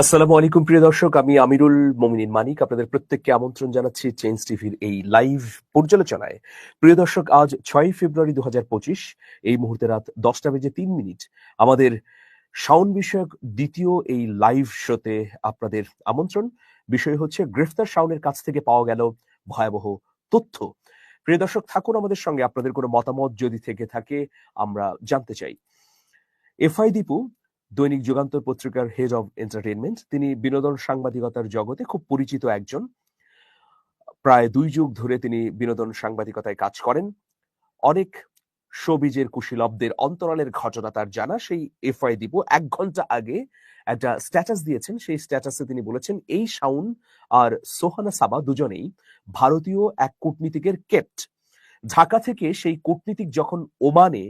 আসসালামু আলাইকুম প্রিয় দর্শক, আমি আমিরুল মোমিনিন মানিক আপনাদের প্রত্যেককে আমন্ত্রণ জানাচ্ছি চেঞ্জ টিভির এই লাইভ পর্যালোচনায়। প্রিয় দর্শক, আজ 6 ফেব্রুয়ারি 2025, এই মুহূর্তে রাত 10টা বেজে 3 মিনিট। আমাদের শাওন বিষয়ক দ্বিতীয় এই লাইভ শোতে আপনাদের আমন্ত্রণ। বিষয় হচ্ছে গ্রেফতার শাওনের কাছ থেকে পাওয়া গেল ভয়াবহ তথ্য। প্রিয় দর্শক, থাকুন আমাদের সঙ্গে। আপনাদের কোনো মতামত যদি থেকে থাকে আমরা জানতে চাই। এফআই দীপু দৈনিক যুগান্তর পত্রিকার হেড অব এন্টারটেইনমেন্ট। তিনি বিনোদন সাংবাদিকতার জগতে খুব পরিচিত একজন। প্রায় 2 যুগ ধরে তিনি বিনোদন সাংবাদিকতায় কাজ করেন। অনেক শোবিজের কুশীলবদের অন্তরালের ঘটনা তার জানা। সেই এফআই দীপু 1 ঘন্টা আগে একটা স্ট্যাটাস দিয়েছেন। সেই স্ট্যাটাসে তিনি বলেছেন, এই শাওন আর সোহানা সাবা দুজনেই ভারতীয় এক কূটনীতিকের কেপ্ট। ঢাকা থেকে সেই কূটনীতিক যখন ওমানে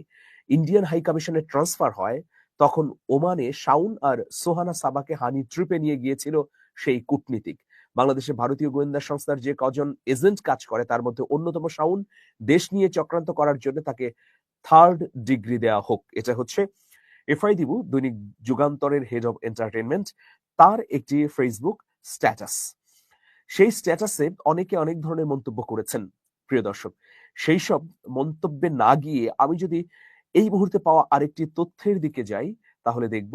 ইন্ডিয়ান হাই কমিশনে ট্রান্সফার হয়, তখন ওমানে শাওন আর সোহানা সাবাকে হানি ট্রিপে নিয়ে গিয়েছিল সেই কূটনীতিক। বাংলাদেশে ভারতীয় গোয়েন্দা সংস্থার যে কজন এজেন্ট কাজ করে তার মধ্যে অন্যতম শাওন। দেশ নিয়ে চক্রান্ত করার জন্য তাকে 3rd ডিগ্রি দেওয়া হোক। এটা হচ্ছে এফআই দিবু দৈনিক যুগান্তরের হেড অব এন্টারটেইনমেন্ট, তার একটি ফেসবুক স্ট্যাটাস। সেই স্ট্যাটাসে অনেকে অনেক ধরনের মন্তব্য করেছেন। প্রিয় দর্শক, সেই সব মন্তব্যে না গিয়ে আমি যদি এই মুহূর্তে পাওয়া আরেকটি তথ্যের দিকে যাই, তাহলে দেখব